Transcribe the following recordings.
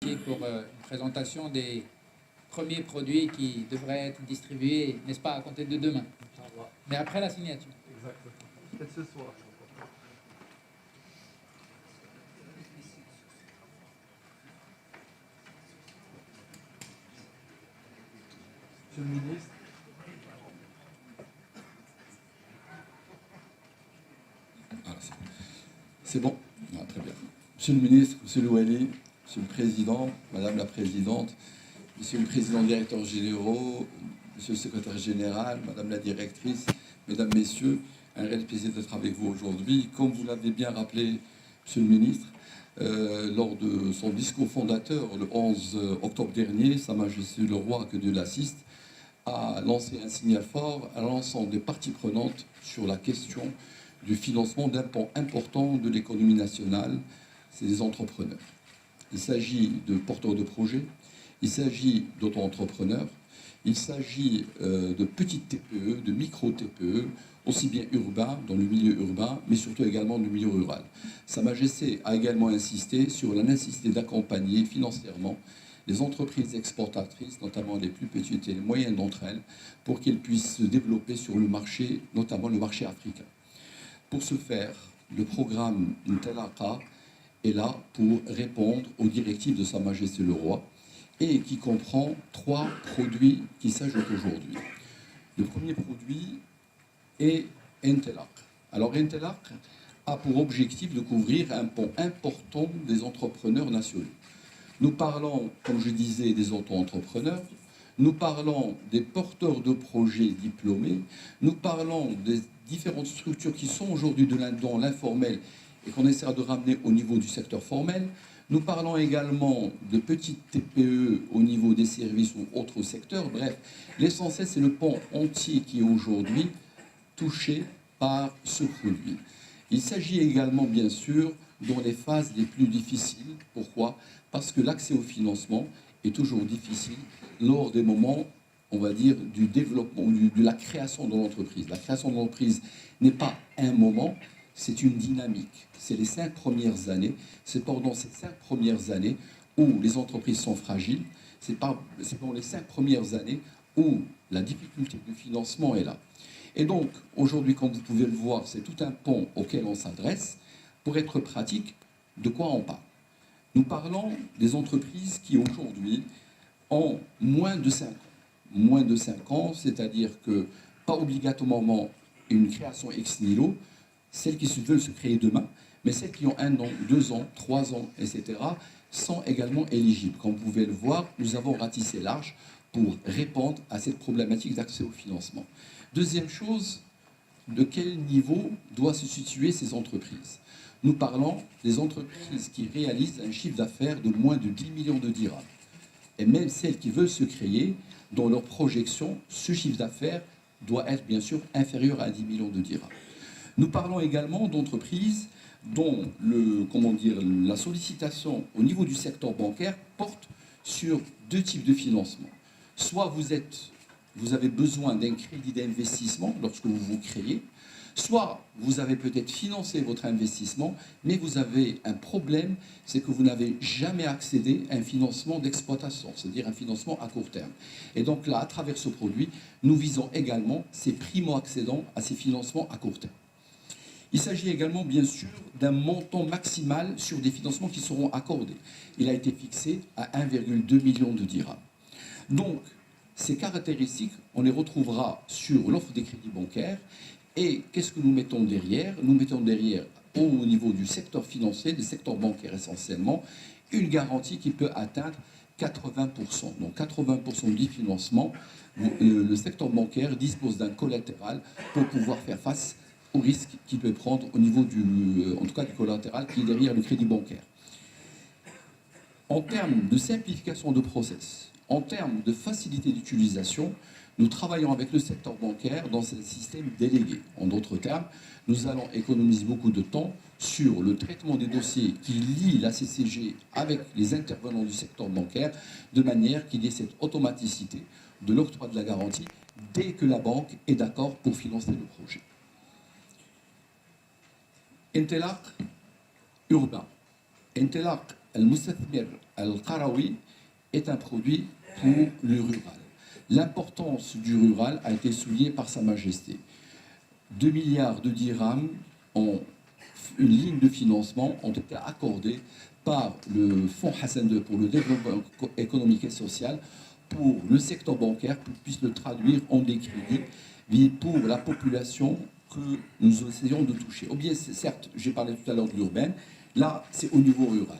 ici pour une présentation des premiers produits qui devraient être distribués, n'est-ce pas, à compter de demain. Mais après la signature. Exactement. Peut-être ce soir. Monsieur le ministre. C'est bon. Ah, très bien. Monsieur le ministre, monsieur le Wali, monsieur le président, madame la présidente, monsieur le président directeur généraux, monsieur le secrétaire général, madame la directrice, mesdames, messieurs, un réel plaisir d'être avec vous aujourd'hui. Comme vous l'avez bien rappelé, monsieur le ministre, lors de son discours fondateur le 11 octobre dernier, Sa Majesté le Roi, que Dieu l'assiste, a lancé un signal fort à l'ensemble des parties prenantes sur la question du financement d'un pan important de l'économie nationale, c'est les entrepreneurs. Il s'agit de porteurs de projets, il s'agit d'auto-entrepreneurs, il s'agit de petites TPE, de micro-TPE, aussi bien urbains, dans le milieu urbain, mais surtout également dans le milieu rural. Sa Majesté a également insisté sur la nécessité d'accompagner financièrement les entreprises exportatrices, notamment les plus petites et les moyennes d'entre elles, pour qu'elles puissent se développer sur le marché, notamment le marché africain. Pour ce faire, le programme Ntelaqa est là pour répondre aux directives de Sa Majesté le Roi et qui comprend 3 produits qui s'ajoutent aujourd'hui. Le premier produit est Ntelaq. Alors Ntelaq a pour objectif de couvrir un pan important des entrepreneurs nationaux. Nous parlons, comme je disais, des auto-entrepreneurs, nous parlons des porteurs de projets diplômés, nous parlons des différentes structures qui sont aujourd'hui dans l'informel et qu'on essaiera de ramener au niveau du secteur formel. Nous parlons également de petites TPE au niveau des services ou autres secteurs. Bref, l'essentiel, c'est le pan entier qui est aujourd'hui touché par ce produit. Il s'agit également, bien sûr, dans les phases les plus difficiles. Pourquoi ? Parce que l'accès au financement est toujours difficile lors des moments, on va dire, du développement, de la création de l'entreprise. La création de l'entreprise n'est pas un moment, c'est une dynamique. C'est les 5 premières années. C'est pendant ces 5 premières années où les entreprises sont fragiles. C'est pendant les 5 premières années où la difficulté du financement est là. Et donc, aujourd'hui, comme vous pouvez le voir, c'est tout un pan auquel on s'adresse. Pour être pratique, de quoi on parle ? Nous parlons des entreprises qui, aujourd'hui, ont moins de 5 ans. Moins de 5 ans, c'est-à-dire que, pas obligatoirement une création ex nihilo, celles qui veulent se créer demain, mais celles qui ont 1 an, 2 ans, 3 ans, etc., sont également éligibles. Comme vous pouvez le voir, nous avons ratissé large pour répondre à cette problématique d'accès au financement. Deuxième chose, de quel niveau doivent se situer ces entreprises ? Nous parlons des entreprises qui réalisent un chiffre d'affaires de moins de 10 millions de dirhams. Et même celles qui veulent se créer, dans leur projection, ce chiffre d'affaires doit être bien sûr inférieur à 10 millions de dirhams. Nous parlons également d'entreprises dont la sollicitation au niveau du secteur bancaire porte sur 2 types de financement. Soit vous avez besoin d'un crédit d'investissement lorsque vous vous créez, soit vous avez peut-être financé votre investissement, mais vous avez un problème, c'est que vous n'avez jamais accédé à un financement d'exploitation, c'est-à-dire un financement à court terme. Et donc là, à travers ce produit, nous visons également ces primo-accédants à ces financements à court terme. Il s'agit également, bien sûr, d'un montant maximal sur des financements qui seront accordés. Il a été fixé à 1,2 million de dirhams. Donc, ces caractéristiques, on les retrouvera sur l'offre des crédits bancaires. Et qu'est-ce que nous mettons derrière ? Nous mettons derrière, au niveau du secteur financier, du secteur bancaire essentiellement, une garantie qui peut atteindre 80%. Donc 80% du financement, le secteur bancaire dispose d'un collatéral pour pouvoir faire face au risque qu'il peut prendre au niveau en tout cas du collatéral qui est derrière le crédit bancaire. En termes de simplification de process, en termes de facilité d'utilisation, nous travaillons avec le secteur bancaire dans un système délégué. En d'autres termes, nous allons économiser beaucoup de temps sur le traitement des dossiers qui lient la CCG avec les intervenants du secteur bancaire, de manière qu'il y ait cette automaticité de l'octroi de la garantie dès que la banque est d'accord pour financer le projet. Ntelaq urbain. Ntelaq Al-Mustathmir Al-Qarawi est un produit pour le rural. L'importance du rural a été soulignée par Sa Majesté. 2 milliards de dirhams en une ligne de financement ont été accordées par le Fonds Hassan II pour le développement économique et social pour le secteur bancaire, pour qu'il puisse le traduire en des crédits pour la population que nous essayons de toucher. Ou bien, certes, j'ai parlé tout à l'heure de l'urbaine, là, c'est au niveau rural.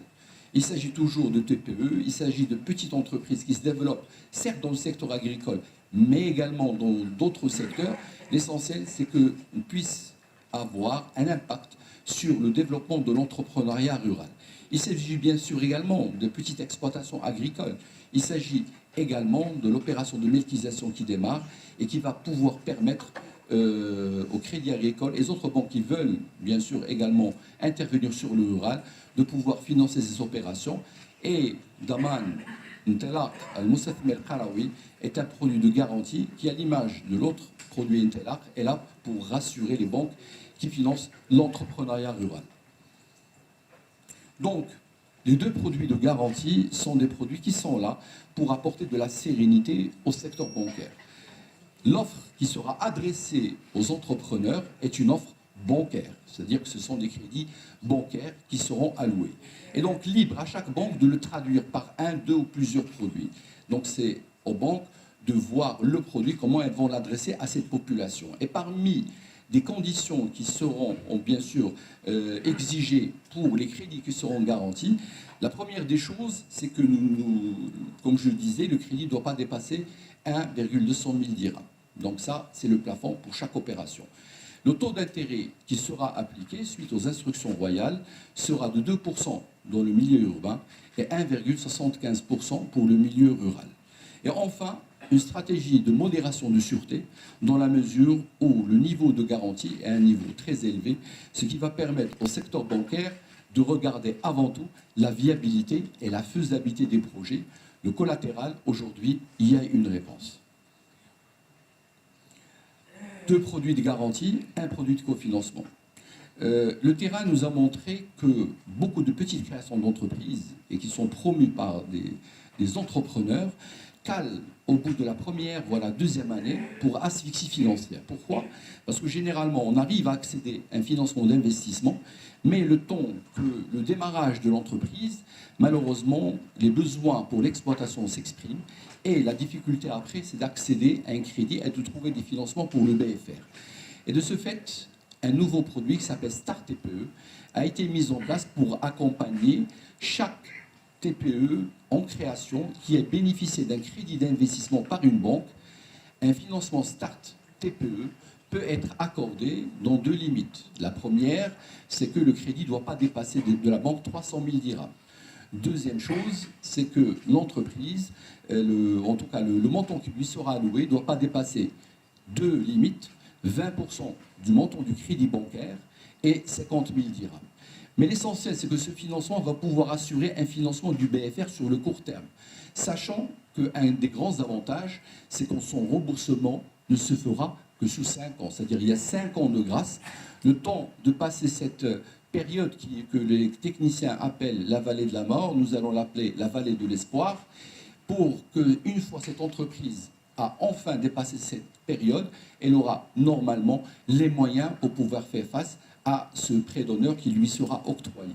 Il s'agit toujours de TPE, il s'agit de petites entreprises qui se développent, certes dans le secteur agricole, mais également dans d'autres secteurs. L'essentiel, c'est qu'on puisse avoir un impact sur le développement de l'entrepreneuriat rural. Il s'agit bien sûr également de petites exploitations agricoles. Il s'agit également de l'opération de melkisation qui démarre et qui va pouvoir permettre au Crédit Agricole et les autres banques qui veulent bien sûr également intervenir sur le rural de pouvoir financer ces opérations. Et Daman Intelaq Al-Mustathmir Qarawi est un produit de garantie qui, à l'image de l'autre produit Intelaq, est là pour rassurer les banques qui financent l'entrepreneuriat rural. Donc, les deux produits de garantie sont des produits qui sont là pour apporter de la sérénité au secteur bancaire. L'offre qui sera adressée aux entrepreneurs est une offre bancaire, c'est-à-dire que ce sont des crédits bancaires qui seront alloués. Et donc libre à chaque banque de le traduire par un, deux ou plusieurs produits. Donc c'est aux banques de voir le produit, comment elles vont l'adresser à cette population. Et parmi des conditions qui seront bien sûr exigées pour les crédits qui seront garantis, la première des choses, c'est que comme je le disais, le crédit ne doit pas dépasser 1,200 000 dirhams. Donc ça, c'est le plafond pour chaque opération. Le taux d'intérêt qui sera appliqué suite aux instructions royales sera de 2% dans le milieu urbain et 1,75% pour le milieu rural. Et enfin, une stratégie de modération de sûreté dans la mesure où le niveau de garantie est à un niveau très élevé, ce qui va permettre au secteur bancaire de regarder avant tout la viabilité et la faisabilité des projets. Le collatéral, aujourd'hui, il y a une réponse. 2 produits de garantie, un produit de cofinancement. Le terrain nous a montré que beaucoup de petites créations d'entreprises et qui sont promues par des entrepreneurs calent au bout de la première, voire deuxième année pour asphyxie financière. Pourquoi? Parce que généralement, on arrive à accéder à un financement d'investissement, mais le temps que le démarrage de l'entreprise, malheureusement, les besoins pour l'exploitation s'expriment et la difficulté après, c'est d'accéder à un crédit et de trouver des financements pour le BFR. Et de ce fait, un nouveau produit qui s'appelle Start TPE a été mis en place pour accompagner chaque TPE en création qui a bénéficié d'un crédit d'investissement par une banque. Un financement Start TPE peut être accordé dans 2 limites. La première, c'est que le crédit ne doit pas dépasser de la banque 300 000 dirhams. Deuxième chose, c'est que l'entreprise, en tout cas le montant qui lui sera alloué, ne doit pas dépasser 2 limites, 20% du montant du crédit bancaire et 50 000 dirhams. Mais l'essentiel, c'est que ce financement va pouvoir assurer un financement du BFR sur le court terme, sachant qu'un des grands avantages, c'est que son remboursement ne se fera que sous 5 ans. C'est-à-dire qu'il y a 5 ans de grâce, le temps de passer cette période que les techniciens appellent la vallée de la mort, nous allons l'appeler la vallée de l'espoir, pour qu'une fois cette entreprise a enfin dépassé cette période, elle aura normalement les moyens pour pouvoir faire face à ce prêt d'honneur qui lui sera octroyé.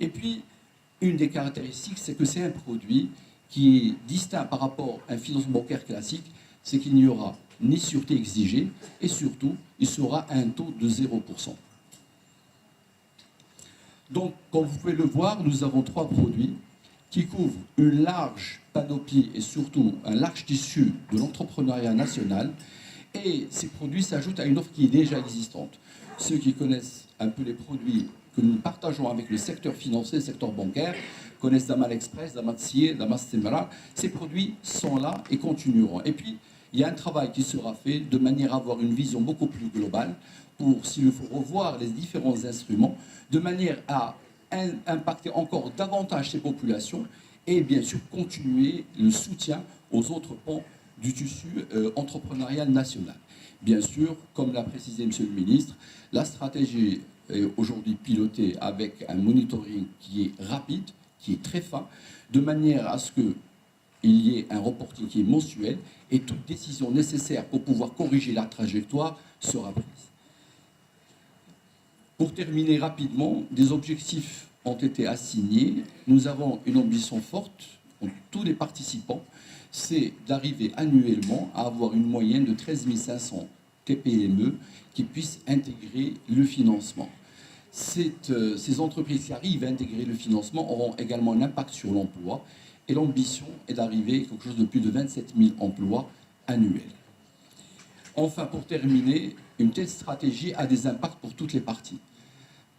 Et puis, une des caractéristiques, c'est que c'est un produit qui est distinct par rapport à un financement bancaire classique, c'est qu'il n'y aura ni sûreté exigée, et surtout, il sera à un taux de 0%. Donc, comme vous pouvez le voir, nous avons 3 produits qui couvrent une large panoplie et surtout un large tissu de l'entrepreneuriat national. Et ces produits s'ajoutent à une offre qui est déjà existante. Ceux qui connaissent un peu les produits que nous partageons avec le secteur financier, le secteur bancaire, connaissent Damal Express, Damal Tsier, Damal Stemara. Ces produits sont là et continueront. Et puis, il y a un travail qui sera fait de manière à avoir une vision beaucoup plus globale pour, s'il faut, revoir les différents instruments, de manière à impacter encore davantage ces populations et bien sûr continuer le soutien aux autres pans du tissu entrepreneurial national. Bien sûr, comme l'a précisé M. le ministre, la stratégie est aujourd'hui pilotée avec un monitoring qui est rapide, qui est très fin, de manière à ce qu'il y ait un reporting qui est mensuel et toute décision nécessaire pour pouvoir corriger la trajectoire sera prise. Pour terminer rapidement, des objectifs ont été assignés. Nous avons une ambition forte pour tous les participants, c'est d'arriver annuellement à avoir une moyenne de 13 500 TPME qui puissent intégrer le financement. Ces entreprises qui arrivent à intégrer le financement auront également un impact sur l'emploi et l'ambition est d'arriver à quelque chose de plus de 27 000 emplois annuels. Enfin, pour terminer, une telle stratégie a des impacts pour toutes les parties.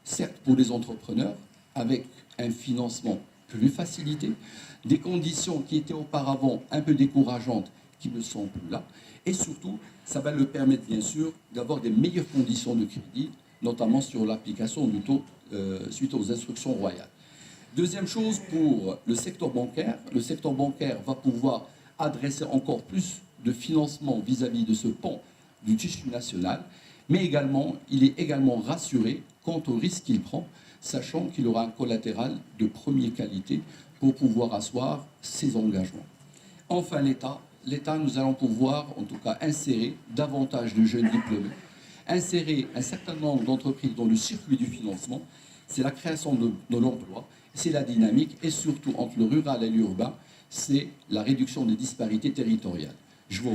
Certes, pour les entrepreneurs, avec un financement plus facilité, des conditions qui étaient auparavant un peu décourageantes qui ne sont plus là, et surtout, ça va leur permettre bien sûr d'avoir des meilleures conditions de crédit, notamment sur l'application du taux suite aux instructions royales. Deuxième chose, pour le secteur bancaire va pouvoir adresser encore plus de financement vis-à-vis de ce pan du tissu national, mais également, il est également rassuré quant au risque qu'il prend, sachant qu'il aura un collatéral de première qualité pour pouvoir asseoir ses engagements. Enfin, l'État, nous allons pouvoir, en tout cas, insérer davantage de jeunes diplômés, insérer un certain nombre d'entreprises dans le circuit du financement. C'est la création de l'emploi, c'est la dynamique, et surtout, entre le rural et l'urbain, c'est la réduction des disparités territoriales. Je vous